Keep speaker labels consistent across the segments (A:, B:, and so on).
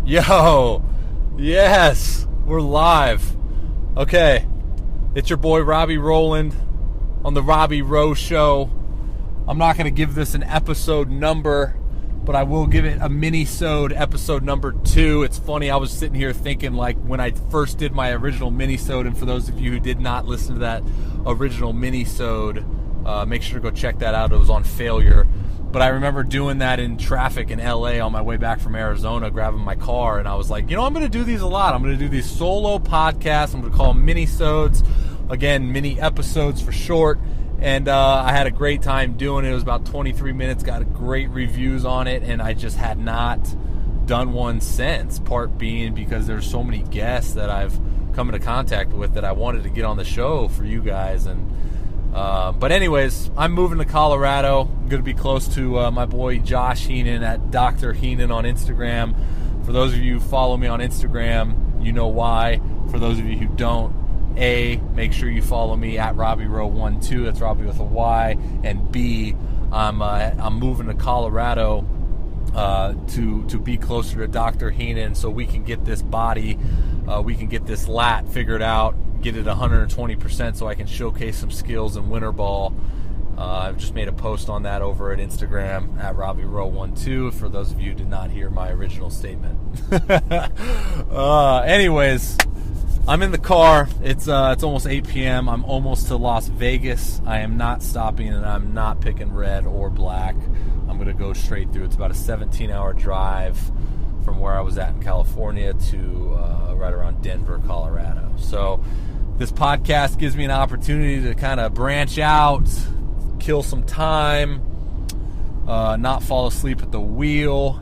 A: Yo, yes, we're live. Okay, it's your boy Robbie Rowland on the Robbie Rowe Show. I'm not going to give this an episode number, but I will give it a Minisode episode number 2. It's funny, I was sitting here thinking like when I first did my original Minisode, and for those of you who did not listen to that original Minisode, make sure to go check that out. It was on failure. But I remember doing that in traffic in LA on my way back from Arizona, grabbing my car, and I was like, I'm going to do these a lot. I'm going to do these solo podcasts. I'm going to call them Minisodes. Again, mini episodes for short. And I had a great time doing it. It was about 23 minutes, got great reviews on it, and I just had not done one since. Part being because there's so many guests that I've come into contact with that I wanted to get on the show for you guys. And but anyways, I'm moving to Colorado. I'm going to be close to my boy Josh Heenan at Dr. Heenan on Instagram. For those of you who follow me on Instagram, you know why. For those of you who don't, A, make sure you follow me at Robbie Rowe 12. That's Robbie with a Y. And B, I'm moving to Colorado to be closer to Dr. Heenan so we can get this body, we can get this lat figured out, get it 120% so I can showcase some skills in winter ball. I've just made a post on that over at Instagram at Robbie Rowe 12 for those of you who did not hear my original statement. Anyways, I'm in the car. It's almost 8 p.m. I'm almost to Las Vegas. I am not stopping, and I'm not picking red or black. I'm going to go straight through. It's about a 17-hour drive from where I was at in California to right around Denver, Colorado. So this podcast gives me an opportunity to kind of branch out, kill some time, not fall asleep at the wheel.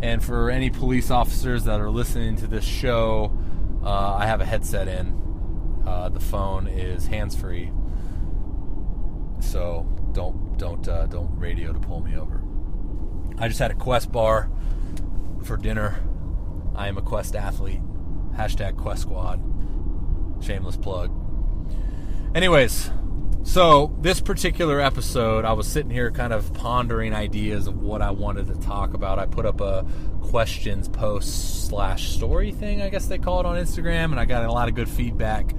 A: And for any police officers that are listening to this show, I have a headset in. The phone is hands-free, so don't radio to pull me over. I just had a Quest bar for dinner. I am a Quest athlete. Hashtag Quest Squad. Shameless plug. Anyways, so this particular episode, I was sitting here kind of pondering ideas of what I wanted to talk about. I put up a questions post / story thing, I guess they call it, on Instagram, and I got a lot of good feedback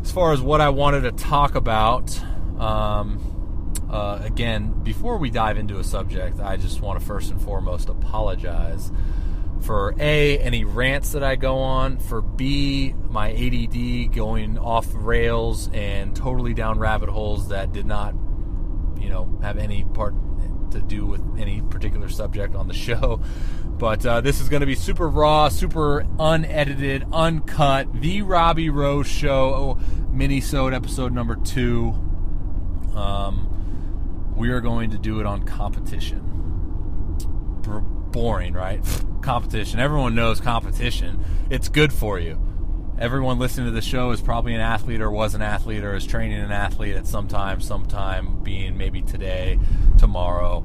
A: as far as what I wanted to talk about. Again, before we dive into a subject, I just want to first and foremost apologize for A, any rants that I go on, for B, my ADD going off rails and totally down rabbit holes that did not, have any part to do with any particular subject on the show. But this is going to be super raw, super unedited, uncut, the Robbie Rowe Show, Minisode episode number 2. We are going to do it on competition. Boring, right? Competition. Everyone knows competition. It's good for you. Everyone listening to the show is probably an athlete or was an athlete or is training an athlete at sometime, being maybe today, tomorrow,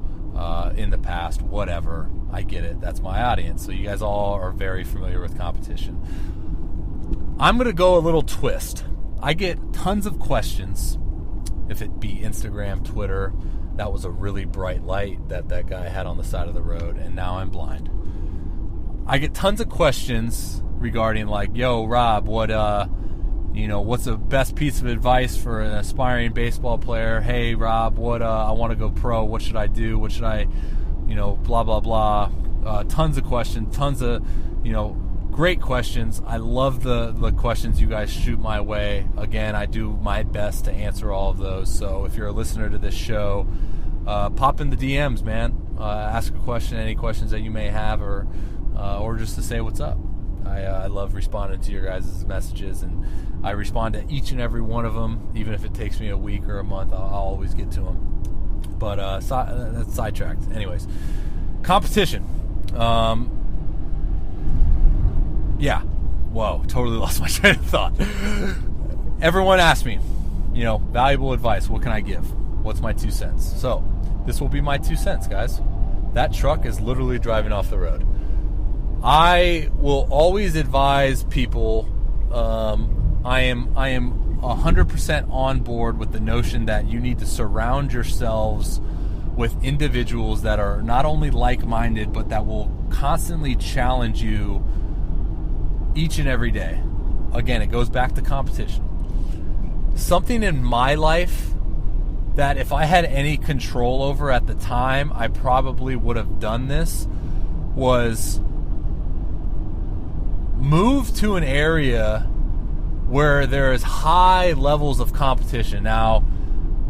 A: in the past, whatever. I get it. That's my audience. So you guys all are very familiar with competition. I'm going to go a little twist. I get tons of questions, if it be Instagram, Twitter. That was a really bright light that guy had on the side of the road, and now I'm blind. I get tons of questions regarding like, yo, Rob, what's the best piece of advice for an aspiring baseball player? Hey, Rob, I want to go pro. What should I do? What should I, blah, blah, blah. Tons of questions, tons of, great questions. I love the questions you guys shoot my way. Again, I do my best to answer all of those. So if you're a listener to this show, pop in the DMs, man. Ask a question, any questions that you may have, or just to say what's up. I love responding to your guys' messages, and I respond to each and every one of them, even if it takes me a week or a month. I'll always get to them. But that's sidetracked. Anyways, competition. Yeah. Whoa, totally lost my train of thought. Everyone asks me, valuable advice. What can I give? What's my 2 cents? So this will be my 2 cents, guys. That truck is literally driving off the road. I will always advise people. I am 100% on board with the notion that you need to surround yourselves with individuals that are not only like-minded, but that will constantly challenge you each and every day. Again, it goes back to competition. Something in my life that if I had any control over at the time, I probably would have done this, was move to an area where there is high levels of competition. Now,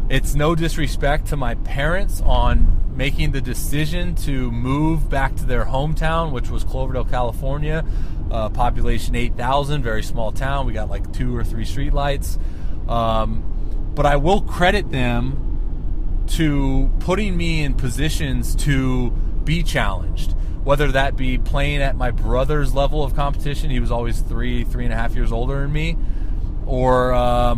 A: it's no disrespect to my parents on making the decision to move back to their hometown, which was Cloverdale, California, population 8,000, very small town. We got like 2 or 3 streetlights. But I will credit them to putting me in positions to be challenged, whether that be playing at my brother's level of competition. He was always 3.5 years older than me, or,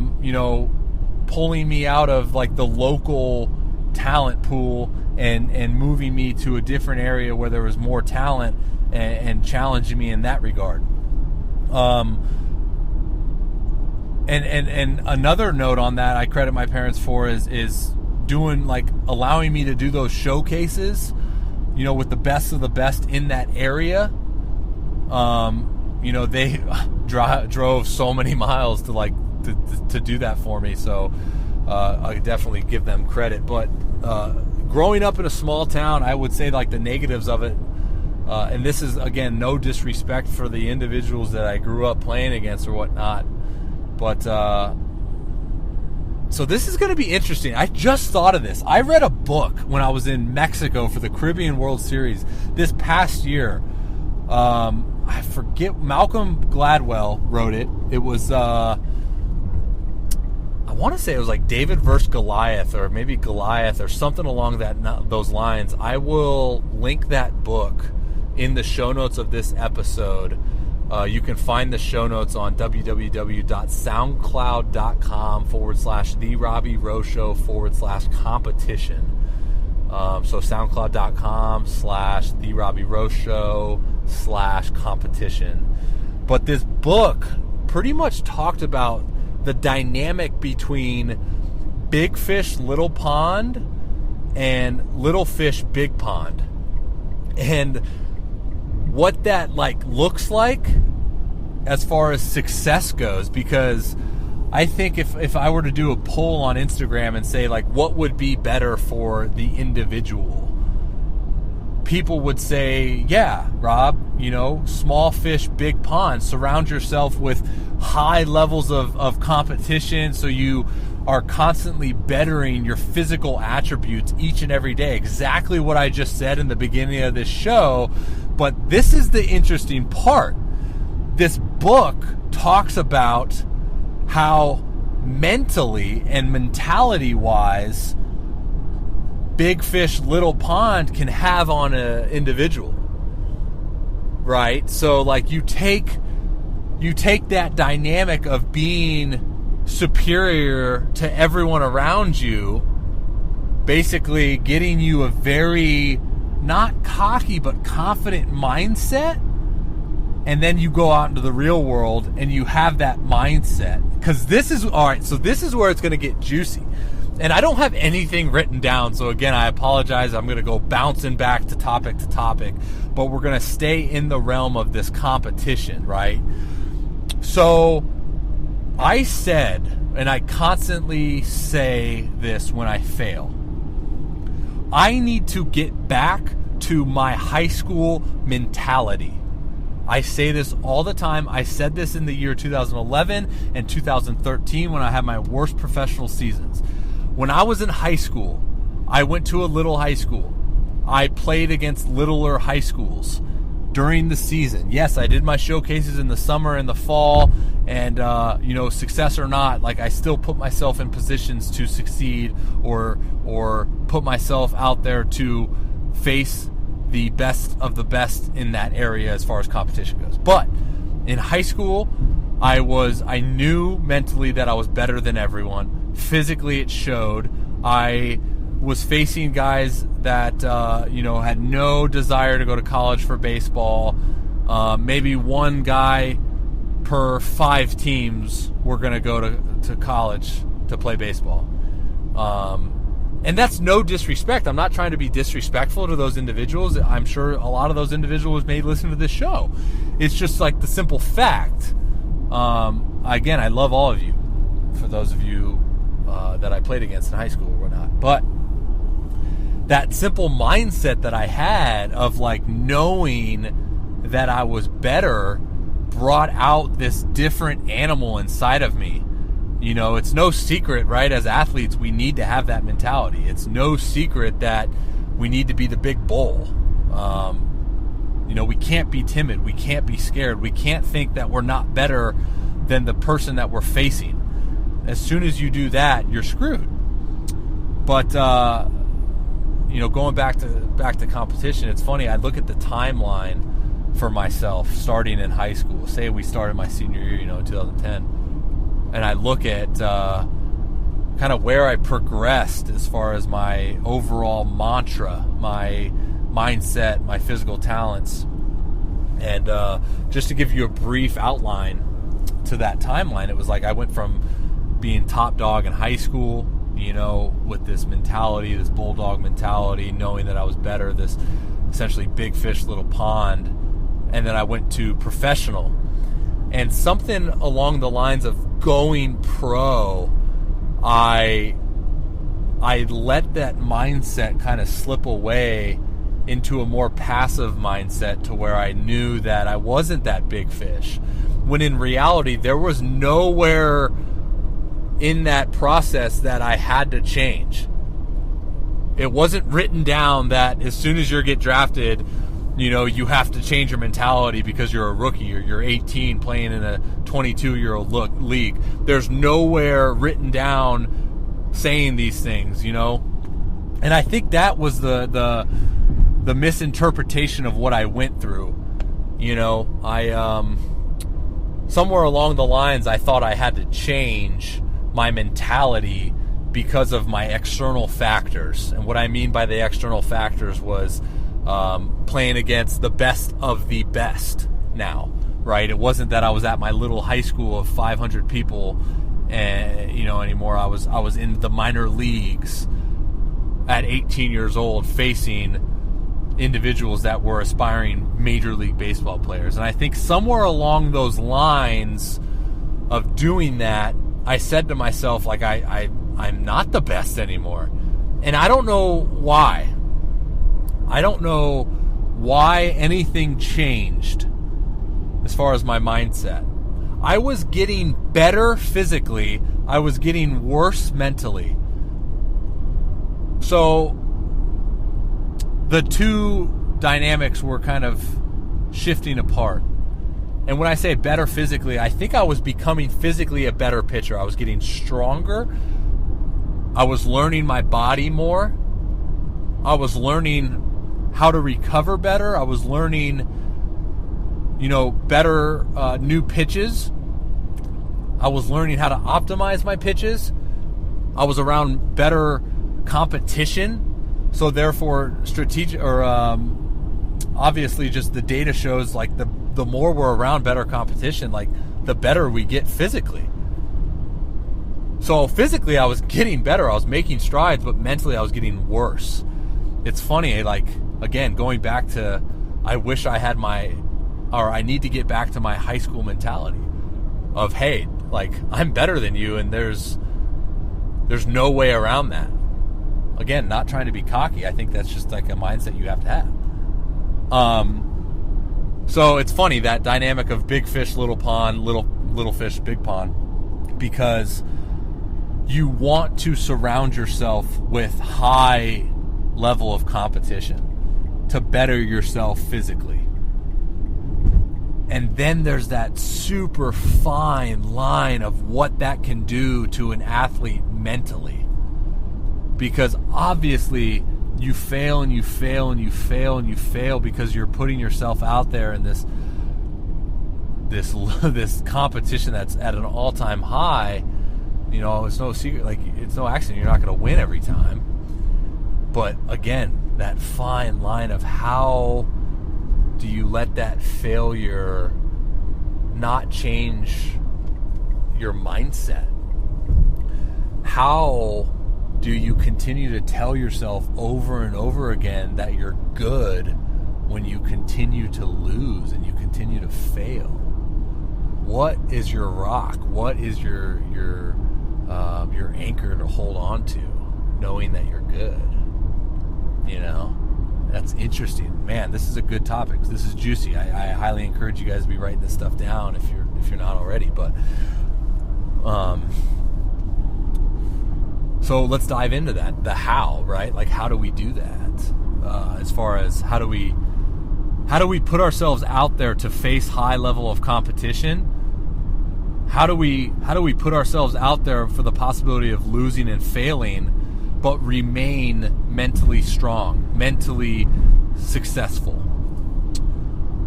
A: pulling me out of like the local talent pool and moving me to a different area where there was more talent and challenging me in that regard. And another note on that I credit my parents for is doing, like, allowing me to do those showcases, with the best of the best in that area. They drove so many miles to do that for me. So I definitely give them credit. But growing up in a small town, I would say, like, the negatives of it, and this is, again, no disrespect for the individuals that I grew up playing against or whatnot, but so this is going to be interesting. I just thought of this. I read a book when I was in Mexico for the Caribbean World Series this past year. I forget, Malcolm Gladwell wrote it. It was, I want to say it was like David versus Goliath, or maybe Goliath, or something along those lines. I will link that book in the show notes of this episode. You can find the show notes on www.soundcloud.com/The Robbie Rowe Show /competition. So soundcloud.com/The Robbie Rowe Show /competition. But this book pretty much talked about the dynamic between big fish, little pond, and little fish, big pond. And what that looks like as far as success goes, because I think if I were to do a poll on Instagram and say, what would be better for the individual, people would say, yeah, Rob, small fish, big pond. Surround yourself with high levels of competition, so you are constantly bettering your physical attributes each and every day. Exactly what I just said in the beginning of this show. But this is the interesting part. This book talks about how mentally and mentality-wise big fish, little pond can have on an individual, right? So, you take that dynamic of being superior to everyone around you, basically getting you a very, not cocky, but confident mindset. And then you go out into the real world and you have that mindset. Because this is where it's going to get juicy. And I don't have anything written down. So again, I apologize. I'm going to go bouncing back to topic. But we're going to stay in the realm of this competition, right? So I said, and I constantly say this when I fail, I need to get back to my high school mentality. I say this all the time. I said this in the year 2011 and 2013 when I had my worst professional seasons. When I was in high school, I went to a little high school. I played against littler high schools during the season. Yes, I did my showcases in the summer and the fall, and success or not, I still put myself in positions to succeed or put myself out there to face the best of the best in that area as far as competition goes. But in high school, I knew mentally that I was better than everyone. Physically, it showed. I was facing guys that had no desire to go to college for baseball. Maybe one guy per 5 teams were going to go to college to play baseball. And that's no disrespect. I'm not trying to be disrespectful to those individuals. I'm sure a lot of those individuals may listen to this show. It's just like the simple fact. Again, I love all of you, for those of you that I played against in high school or whatnot. But that simple mindset that I had of like knowing that I was better brought out this different animal inside of me. You know, it's no secret, right? As athletes, we need to have that mentality. It's no secret that we need to be the big bull. You know, we can't be timid. We can't be scared. We can't think that we're not better than the person that we're facing. As soon as you do that, you're screwed. But, you know, going back to competition, it's funny. I look at the timeline for myself starting in high school. Say we started my senior year, you know, in 2010. And I look at kind of where I progressed as far as my overall mantra, my mindset, my physical talents. And just to give you a brief outline to that timeline, it was like I went from being top dog in high school, you know, with this mentality, this bulldog mentality, knowing that I was better, this essentially big fish, little pond. And then I went to professional. And something along the lines of going pro, I let that mindset kind of slip away into a more passive mindset to where I knew that I wasn't that big fish. When in reality, there was nowhere in that process that I had to change. It wasn't written down that as soon as you get drafted, you know, you have to change your mentality because you're a rookie or you're 18 playing in a 22-year-old league. There's nowhere written down saying these things, you know. And I think that was the misinterpretation of what I went through. You know, I somewhere along the lines I thought I had to change my mentality because of my external factors. And what I mean by the external factors was playing against the best of the best now, right? It wasn't that I was at my little high school of 500 people, you know, anymore. I was in the minor leagues at 18 years old facing individuals that were aspiring Major League Baseball players. And I think somewhere along those lines of doing that, I said to myself, like, I'm not the best anymore. And I don't know why. I don't know why anything changed as far as my mindset. I was getting better physically. I was getting worse mentally. So the two dynamics were kind of shifting apart. And when I say better physically, I think I was becoming physically a better pitcher. I was getting stronger. I was learning my body more. I was learning how to recover better. I was learning, you know, better new pitches. I was learning how to optimize my pitches. I was around better competition. So therefore, strategic, or obviously just the data shows like the more we're around better competition, like the better we get physically. So physically I was getting better. I was making strides, but mentally I was getting worse. It's funny, like, again, going back to, I wish I had I need to get back to my high school mentality of, hey, like, I'm better than you, and there's no way around that. Again, not trying to be cocky. I think that's just like a mindset you have to have. So it's funny, that dynamic of big fish, little pond, little fish, big pond, because you want to surround yourself with high level of competition to better yourself physically. And then there's that super fine line of what that can do to an athlete mentally. Because obviously you fail and you fail and you fail and you fail because you're putting yourself out there in this competition that's at an all-time high. You know, it's no secret, like, it's no accident you're not going to win every time. But again, that fine line of how do you let that failure not change your mindset? How do you continue to tell yourself over and over again that you're good when you continue to lose and you continue to fail? What is your rock? What is your anchor to hold on to, knowing that you're good? You know, that's interesting, man. This is a good topic. This is juicy. I highly encourage you guys to be writing this stuff down if you're not already. But so let's dive into that. The how, right? Like, how do we do that? As far as how do we put ourselves out there to face high level of competition? How do we put ourselves out there for the possibility of losing and failing, but remain mentally strong, mentally successful?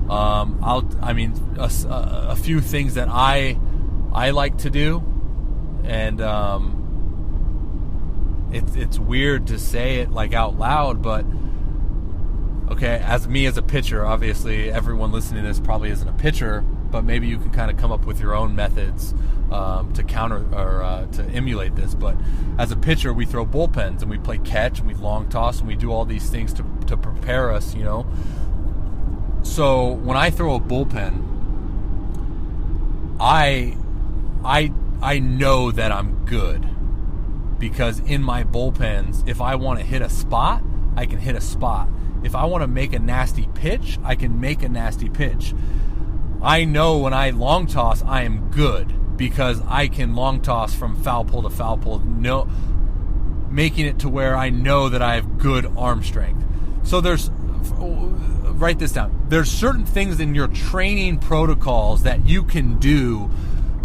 A: A few things that I like to do, and it's weird to say it like out loud, but okay, as a pitcher, obviously everyone listening to this probably isn't a pitcher, but maybe you can kind of come up with your own methods to counter or to emulate this. But as a pitcher, we throw bullpens and we play catch and we long toss and we do all these things to prepare us, you know. So when I throw a bullpen, I know that I'm good, because in my bullpens, if I want to hit a spot, I can hit a spot. If I want to make a nasty pitch, I can make a nasty pitch. I know when I long toss, I am good, because I can long toss from foul pole to foul pole, making it to where I know that I have good arm strength. So write this down. There's certain things in your training protocols that you can do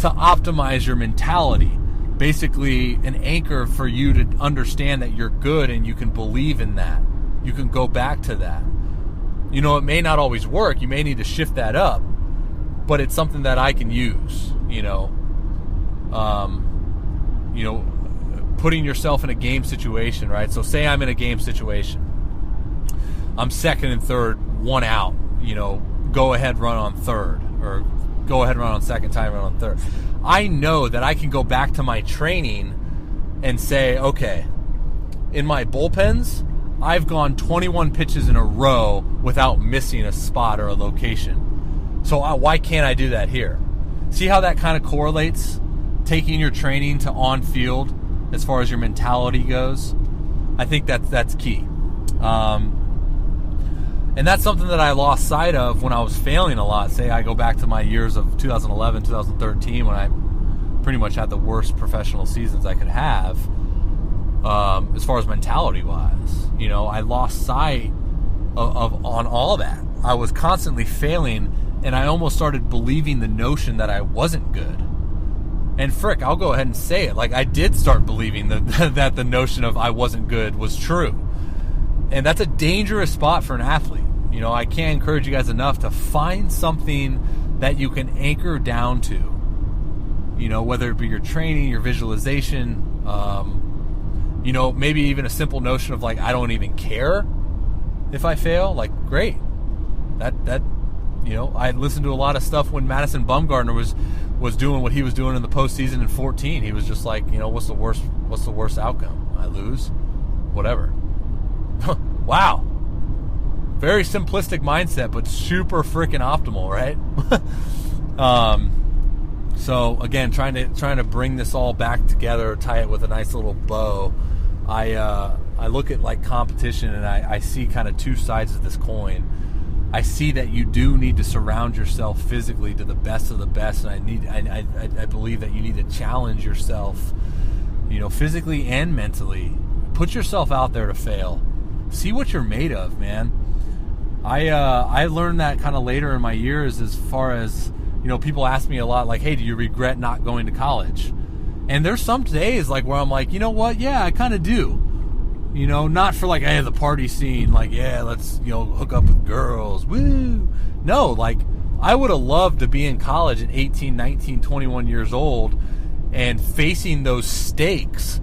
A: to optimize your mentality. Basically, an anchor for you to understand that you're good and you can believe in that. You can go back to that. You know, it may not always work. You may need to shift that up, but it's something that I can use, putting yourself in a game situation, right? So say I'm in a game situation. I'm second and third, one out, go ahead, run on third, or go ahead, run on second, time, run on third. I know that I can go back to my training and say, okay, in my bullpens, I've gone 21 pitches in a row without missing a spot or a location. So why can't I do that here? See how that kind of correlates? Taking your training to on field as far as your mentality goes. I think that's key. And that's something that I lost sight of when I was failing a lot. Say I go back to my years of 2011, 2013, when I pretty much had the worst professional seasons I could have, as far as mentality-wise. I lost sight of on all that. I was constantly failing, and I almost started believing the notion that I wasn't good. And frick, I'll go ahead and say it. Like, I did start believing that the notion of I wasn't good was true. And that's a dangerous spot for an athlete. I can't encourage you guys enough to find something that you can anchor down to. Whether it be your training, your visualization, maybe even a simple notion of like, I don't even care if I fail. Like, great. I listened to a lot of stuff when Madison Bumgarner was doing what he was doing in the postseason in 2014. He was just like, what's the worst outcome? I lose? Whatever. Wow. Very simplistic mindset, but super freaking optimal, right? So again, trying to bring this all back together, tie it with a nice little bow. I look at like competition, and I see kind of two sides of this coin. I see that you do need to surround yourself physically to the best of the best, and I believe that you need to challenge yourself, physically and mentally. Put yourself out there to fail. See what you're made of, man. I learned that kind of later in my years, as far as, people ask me a lot, like, hey, do you regret not going to college? And there's some days like where I'm like, you know what? Yeah, I kind of do. Not for like, hey, the party scene, like, yeah, let's, hook up with girls. Woo. No, like, I would have loved to be in college at 18, 19, 21 years old and facing those stakes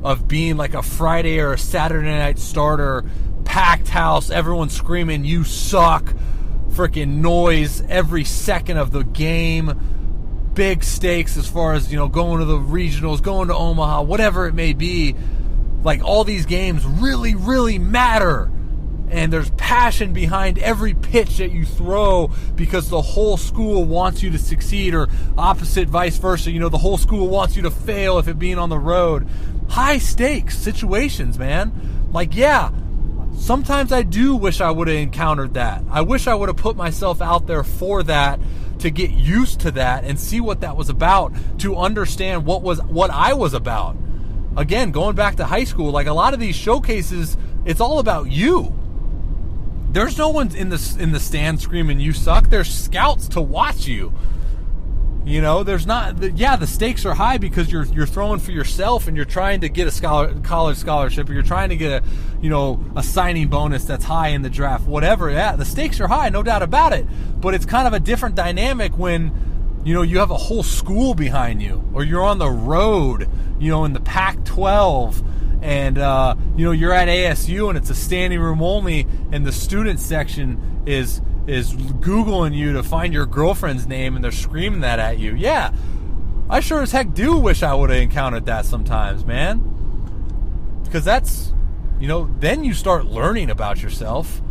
A: of being like a Friday or a Saturday night starter, packed house, everyone screaming, you suck, freaking noise every second of the game, big stakes as far as, going to the regionals, going to Omaha, whatever it may be, like all these games really, really matter. And there's passion behind every pitch that you throw because the whole school wants you to succeed, or opposite, vice versa. The whole school wants you to fail if it being on the road. High stakes situations, man. Like, yeah, sometimes I do wish I would have encountered that. I wish I would have put myself out there for that, to get used to that and see what that was about, to understand what I was about. Again, going back to high school, like a lot of these showcases, it's all about you. There's no one in the stand screaming you suck. There's scouts to watch you. There's not. The stakes are high because you're throwing for yourself and you're trying to get a college scholarship, or you're trying to get a signing bonus that's high in the draft. Whatever. Yeah, the stakes are high, no doubt about it. But it's kind of a different dynamic when you have a whole school behind you, or you're on the road, in the Pac-12. And, you're at ASU and it's a standing room only, and the student section is Googling you to find your girlfriend's name, and they're screaming that at you. Yeah, I sure as heck do wish I would have encountered that sometimes, man. Because that's, then you start learning about yourself.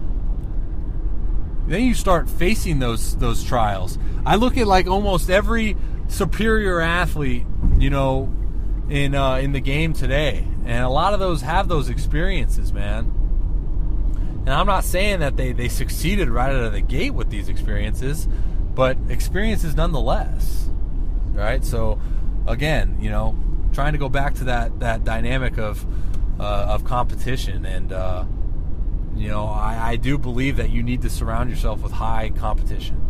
A: Then you start facing those trials. I look at like almost every superior athlete, in the game today. And a lot of those have those experiences, man. And I'm not saying that they succeeded right out of the gate with these experiences, but experiences nonetheless. Right? So, again, trying to go back to that dynamic of competition. And, I do believe that you need to surround yourself with high competition.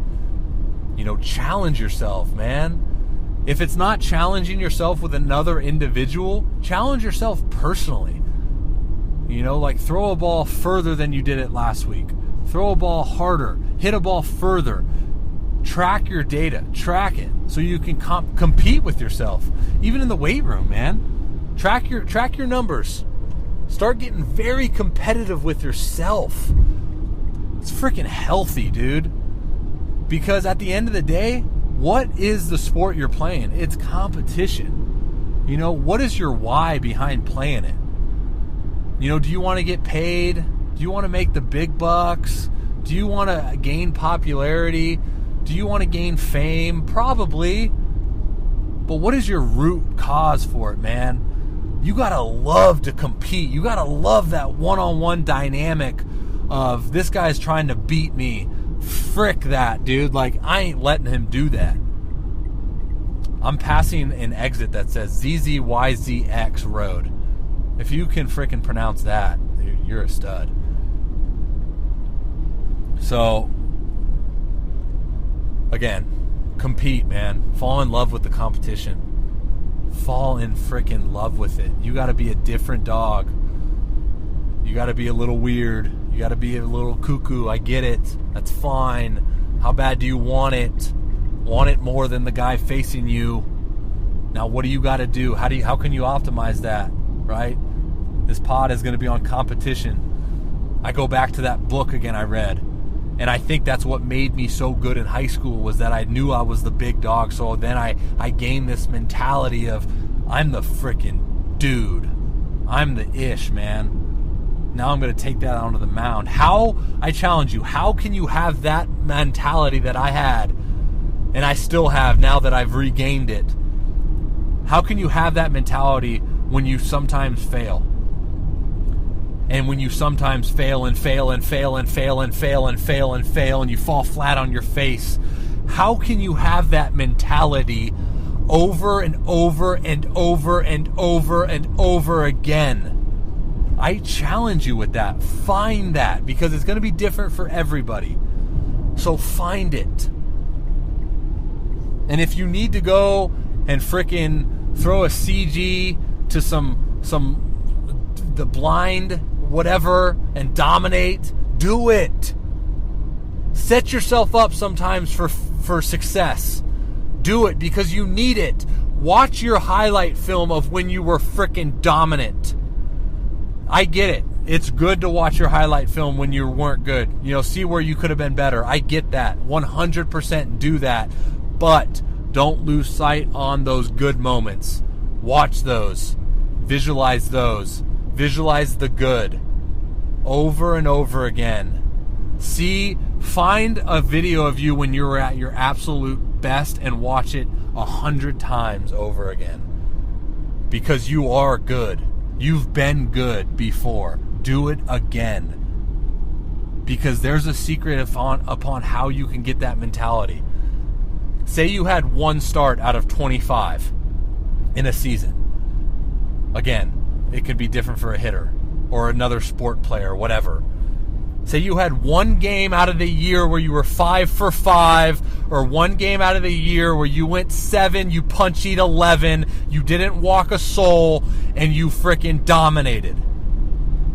A: Challenge yourself, man. If it's not challenging yourself with another individual, challenge yourself personally. Like throw a ball further than you did it last week. Throw a ball harder. Hit a ball further. Track your data. Track it so you can compete with yourself. Even in the weight room, man. Track your numbers. Start getting very competitive with yourself. It's freaking healthy, dude. Because at the end of the day, what is the sport you're playing? It's competition. What is your why behind playing it? Do you want to get paid? Do you want to make the big bucks? Do you want to gain popularity? Do you want to gain fame? Probably. But what is your root cause for it, man? You got to love to compete. You got to love that one-on-one dynamic of this guy's trying to beat me. Frick that, dude. Like, I ain't letting him do that. I'm passing an exit that says ZZYZX Road. If you can frickin' pronounce that, dude, you're a stud. So, again, compete, man. Fall in love with the competition. Fall in frickin' love with it. You gotta be a different dog. You gotta be a little weird. You gotta be a little cuckoo. I get it. That's fine. How bad do you want it? Want it more than the guy facing you. Now, what do you gotta do? How can you optimize that, right? This pod is gonna be on competition. I go back to that book again I read. And I think that's what made me so good in high school, was that I knew I was the big dog. So then I gained this mentality of, I'm the frickin' dude. I'm the ish, man. Now I'm going to take that onto the mound. I challenge you, how can you have that mentality that I had, and I still have now that I've regained it? How can you have that mentality when you sometimes fail? And when you sometimes fail and fail and fail and fail and fail and fail and fail and you fall flat on your face, how can you have that mentality over and over and over and over and over again? I challenge you with that. Find that, because it's going to be different for everybody. So find it. And if you need to go and frickin' throw a CG to the blind whatever and dominate, do it. Set yourself up sometimes for success. Do it because you need it. Watch your highlight film of when you were frickin' dominant. I get it. It's good to watch your highlight film when you weren't good. See where you could have been better. I get that. 100% do that. But don't lose sight on those good moments. Watch those. Visualize those. Visualize the good over and over again. Find a video of you when you were at your absolute best and watch it 100 times over again. Because you are good. You've been good before. Do it again. Because there's a secret upon how you can get that mentality. Say you had one start out of 25 in a season. Again, it could be different for a hitter or another sport player, whatever. Say you had one game out of the year where you were 5 for 5, or one game out of the year where you went 7, you punchied 11, you didn't walk a soul, and you freaking dominated.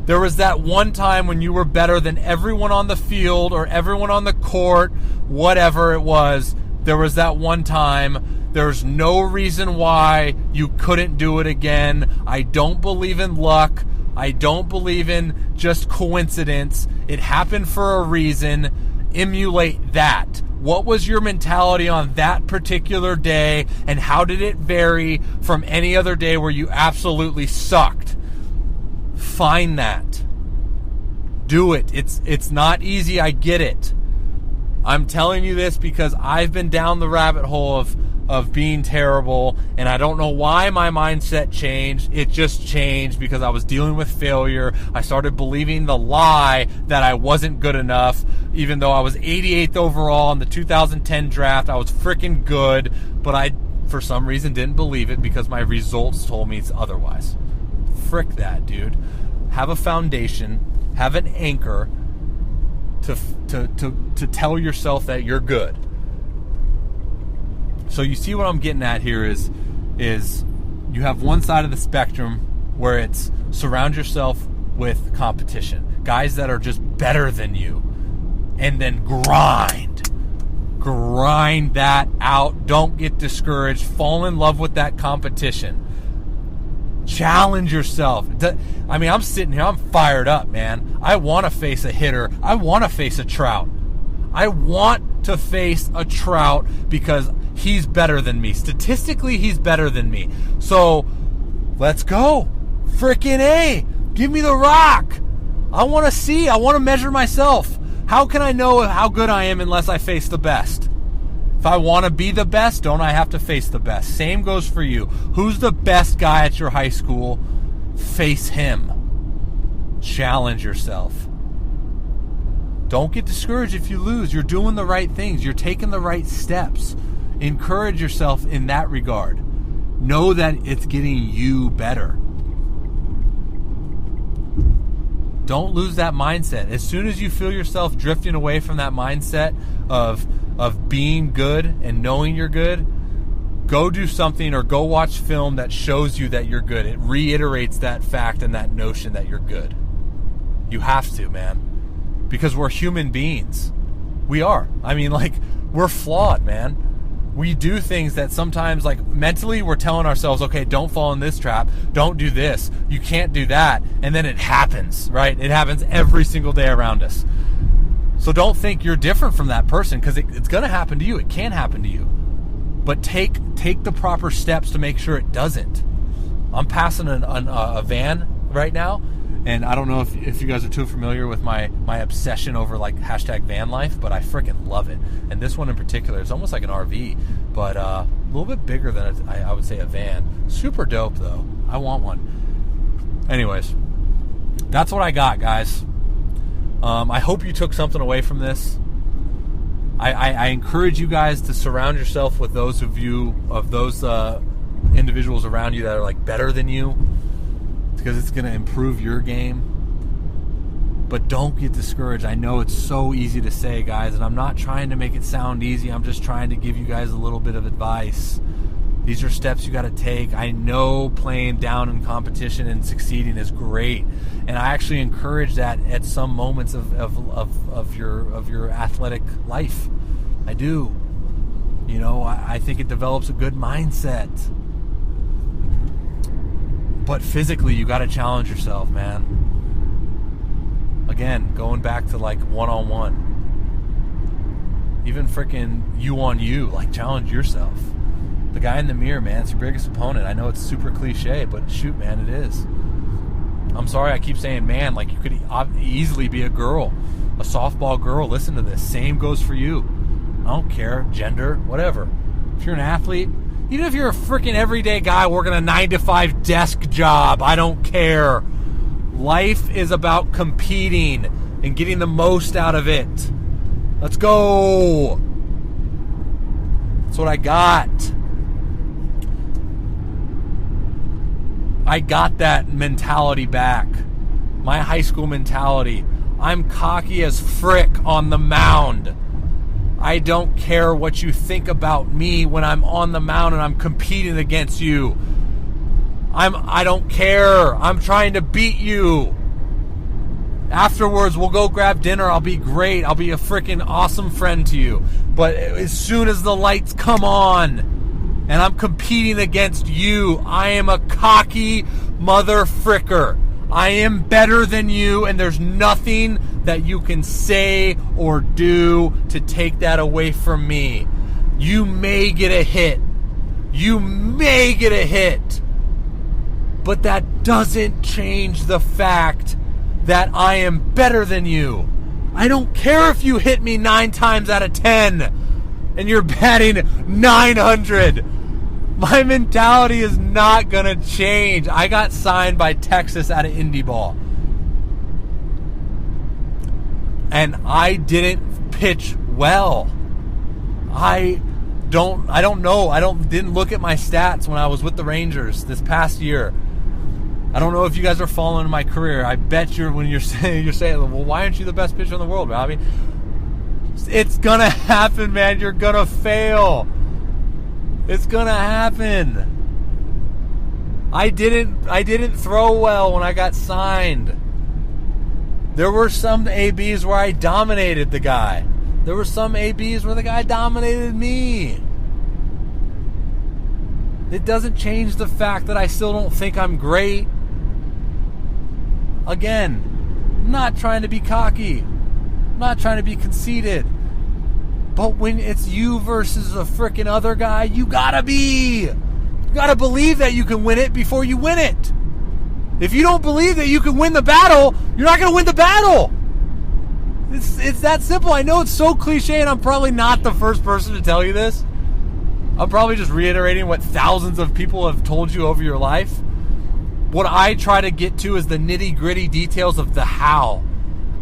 A: There was that one time when you were better than everyone on the field or everyone on the court, whatever it was. There was that one time. There's no reason why you couldn't do it again. I don't believe in luck. I don't believe in just coincidence. It happened for a reason. Emulate that. What was your mentality on that particular day, and how did it vary from any other day where you absolutely sucked? Find that. Do it. It's not easy, I get it. I'm telling you this because I've been down the rabbit hole of being terrible, and I don't know why my mindset changed. It just changed because I was dealing with failure. I started believing the lie that I wasn't good enough, even though I was 88th overall in the 2010 draft. I was freaking good, but I, for some reason, didn't believe it because my results told me otherwise. Frick that, dude. Have a foundation, have an anchor to tell yourself that you're good. So you see what I'm getting at here is you have one side of the spectrum where it's surround yourself with competition, guys that are just better than you, and then grind that out. Don't get discouraged. Fall in love with that competition. Challenge yourself. I mean, I'm sitting here, I'm fired up, man. I want to face a hitter. I want to face a Trout. I want to face a Trout because he's better than me. Statistically, he's better than me. So, let's go. Frickin' A. Give me the rock. I want to see. I want to measure myself. How can I know how good I am unless I face the best? If I want to be the best, don't I have to face the best? Same goes for you. Who's the best guy at your high school? Face him. Challenge yourself. Don't get discouraged if you lose. You're doing the right things. You're taking the right steps. Encourage yourself in that regard. Know that it's getting you better. Don't lose that mindset. As soon as you feel yourself drifting away from that mindset of being good and knowing you're good, go do something or go watch film that shows you that you're good. It reiterates that fact and that notion that you're good. You have to, man. Because we're human beings. We are. I mean, like, we're flawed, man. We do things that sometimes, like, mentally we're telling ourselves, okay, don't fall in this trap. Don't do this. You can't do that. And then it happens, right? It happens every single day around us. So don't think you're different from that person because it's going to happen to you. It can happen to you. But take the proper steps to make sure it doesn't. I'm passing a van right now, and I don't know if you guys are too familiar with my obsession over like hashtag van life, but I freaking love it. And this one in particular is almost like an RV, but a little bit bigger than I would say a van. Super dope though. I want one. Anyways, that's what I got, guys. I hope you took something away from this. I encourage you guys to surround yourself with those individuals around you that are like better than you, because it's going to improve your game. But don't get discouraged. I know it's so easy to say, guys, and I'm not trying to make it sound easy. I'm just trying to give you guys a little bit of advice. These are steps you got to take. I know playing down in competition and succeeding is great, and I actually encourage that at some moments of your athletic life. I do. You know, I think it develops a good mindset. But physically, you got to challenge yourself, man. Again, going back to like one-on-one. Even freaking you on you, like challenge yourself. The guy in the mirror, man, it's your biggest opponent. I know it's super cliche, but shoot, man, it is. I'm sorry I keep saying man, like you could easily be a girl, a softball girl. Listen to this. Same goes for you. I don't care, gender, whatever. If you're an athlete, even if you're a freaking everyday guy working a 9-to-5 desk job, I don't care. Life is about competing and getting the most out of it. Let's go. That's what I got. I got that mentality back. My high school mentality. I'm cocky as frick on the mound. I don't care what you think about me when I'm on the mound and I'm competing against you. I don't care. I'm trying to beat you. Afterwards, we'll go grab dinner. I'll be great. I'll be a freaking awesome friend to you. But as soon as the lights come on and I'm competing against you, I am a cocky mother fricker. I am better than you, and there's nothing that you can say or do to take that away from me. You may get a hit. You may get a hit. But that doesn't change the fact that I am better than you. I don't care if you hit me 9 times out of 10 and you're batting 900. My mentality is not going to change. I got signed by Texas out of Indie Ball. And I didn't pitch well. I don't know. Didn't look at my stats when I was with the Rangers this past year. I don't know if you guys are following my career. I bet when you're saying, well, why aren't you the best pitcher in the world, Robbie? It's gonna happen, man. You're gonna fail. It's gonna happen. I didn't throw well when I got signed. There were some ABs where I dominated the guy. There were some ABs where the guy dominated me. It doesn't change the fact that I still don't think I'm great. Again, I'm not trying to be cocky. I'm not trying to be conceited. But when it's you versus a freaking other guy, you gotta believe that you can win it before you win it. If you don't believe that you can win the battle, you're not gonna win the battle. It's that simple. I know it's so cliche, and I'm probably not the first person to tell you this. I'm probably just reiterating what thousands of people have told you over your life. What I try to get to is the nitty-gritty details of the how.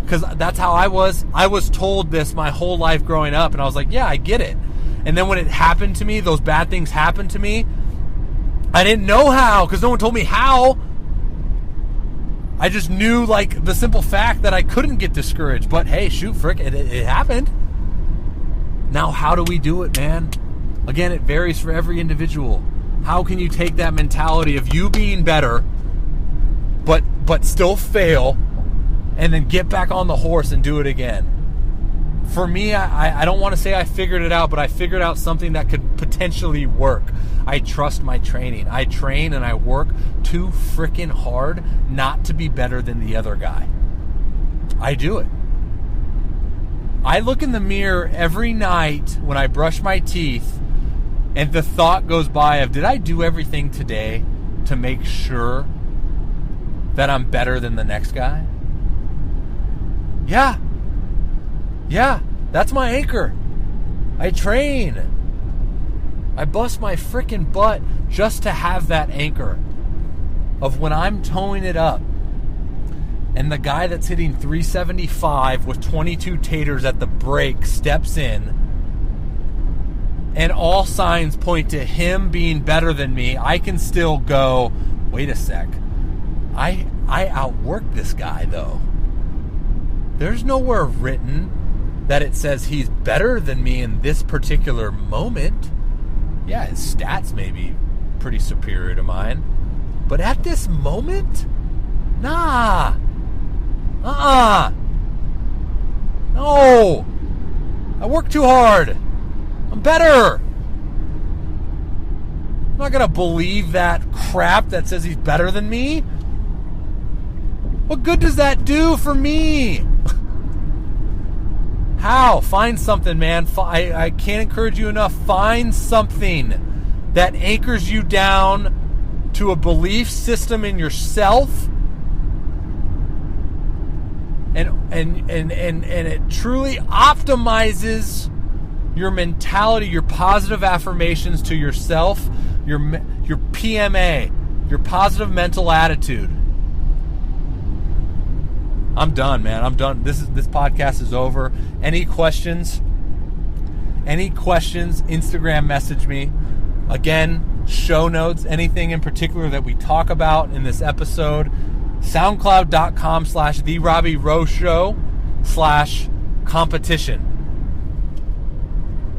A: Because that's how I was. I was told this my whole life growing up, and I was like, yeah, I get it. And then when it happened to me, those bad things happened to me, I didn't know how, because no one told me how. I just knew, like, the simple fact that I couldn't get discouraged. But, hey, shoot, frick, it happened. Now, how do we do it, man? Again, it varies for every individual. How can you take that mentality of you being better, but still fail, and then get back on the horse and do it again? For me, I don't want to say I figured it out, but I figured out something that could potentially work. I trust my training. I train and I work too freaking hard not to be better than the other guy. I do it. I look in the mirror every night when I brush my teeth, and the thought goes by of, did I do everything today to make sure that I'm better than the next guy? Yeah, that's my anchor. I train. I bust my freaking butt just to have that anchor of when I'm towing it up and the guy that's hitting 375 with 22 taters at the break steps in, and all signs point to him being better than me, I can still go, wait a sec. I outworked this guy, though. There's nowhere written that it says he's better than me in this particular moment. Yeah, his stats may be pretty superior to mine. But at this moment? Nah. No. I work too hard. I'm better. I'm not going to believe that crap that says he's better than me. What good does that do for me? How? Find something, man. I can't encourage you enough. Find something that anchors you down to a belief system in yourself and it truly optimizes your mentality, your positive affirmations to yourself, your PMA, your positive mental attitude. I'm done, man. I'm done. This podcast is over. Any questions? Instagram message me. Again, show notes, anything in particular that we talk about in this episode, soundcloud.com/TheRobbieRowShow/competition.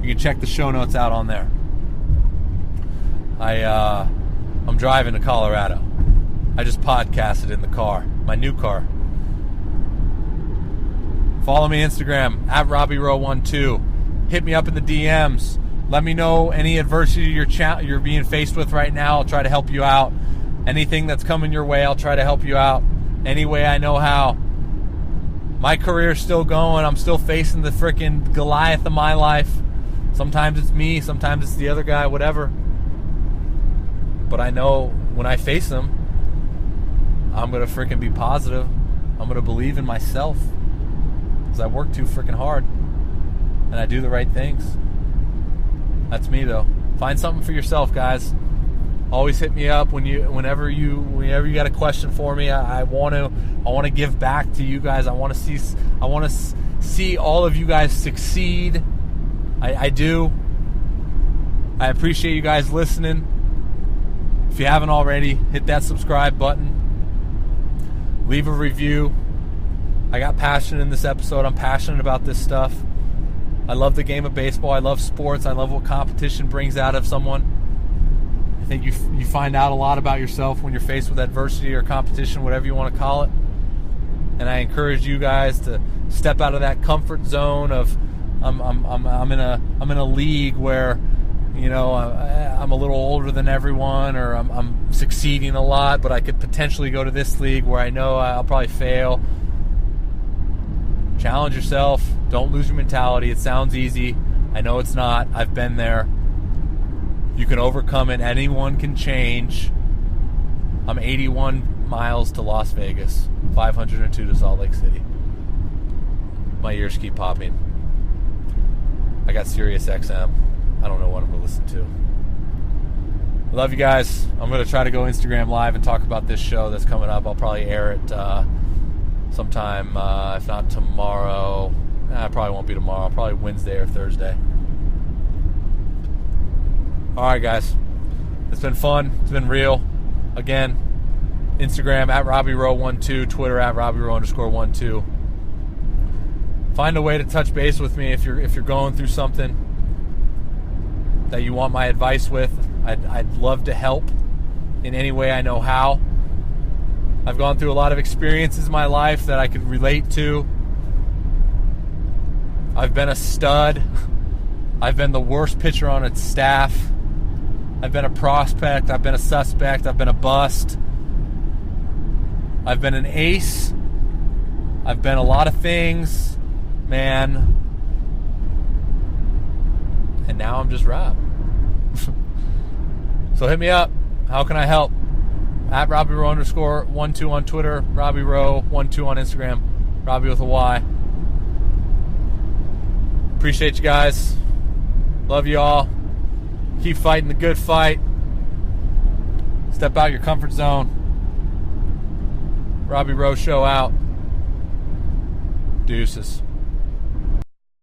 A: You can check the show notes out on there. I'm driving to Colorado. I just podcasted in the car, my new car. Follow me Instagram @RobbieRow12. Hit me up in the DMs. Let me know any adversity you're being faced with right now. I'll try to help you out. Anything that's coming your way, I'll try to help you out any way I know how. My career's still going. I'm still facing the freaking Goliath of my life. Sometimes it's me, sometimes it's the other guy, whatever. But I know when I face him, I'm going to freaking be positive. I'm going to believe in myself. Because I work too freaking hard. And I do the right things. That's me, though. Find something for yourself, guys. Always hit me up whenever you got a question for me. I want to give back to you guys. I want to see all of you guys succeed. I do. I appreciate you guys listening. If you haven't already, hit that subscribe button. Leave a review. I got passionate in this episode. I'm passionate about this stuff. I love the game of baseball. I love sports. I love what competition brings out of someone. I think you find out a lot about yourself when you're faced with adversity or competition, whatever you want to call it. And I encourage you guys to step out of that comfort zone of I'm in a league where, you know, I'm a little older than everyone, or I'm succeeding a lot, but I could potentially go to this league where I know I'll probably fail. Challenge yourself. Don't lose your mentality. It sounds easy. I know it's not. I've been there. You can overcome it. Anyone can change. I'm 81 miles to Las Vegas, 502 to Salt Lake City. My ears keep popping. I got Sirius XM. I don't know what I'm going to listen to. I love you guys. I'm going to try to go Instagram Live and talk about this show that's coming up. I'll probably air it sometime, if not tomorrow. It probably won't be tomorrow. Probably Wednesday or Thursday. All right, guys. It's been fun. It's been real. Again, Instagram @RobbieRow12, Twitter @RobbieRow_12. Find a way to touch base with me if you're going through something that you want my advice with. I'd love to help in any way I know how. I've gone through a lot of experiences in my life that I could relate to. I've been a stud. I've been the worst pitcher on its staff. I've been a prospect. I've been a suspect. I've been a bust. I've been an ace. I've been a lot of things, man. And now I'm just Rob. So hit me up. How can I help? @RobbieRow_12 on Twitter, RobbieRow12 on Instagram, Robbie with a Y. Appreciate you guys. Love you all. Keep fighting the good fight. Step out your comfort zone. Robbie Row Show out. Deuces.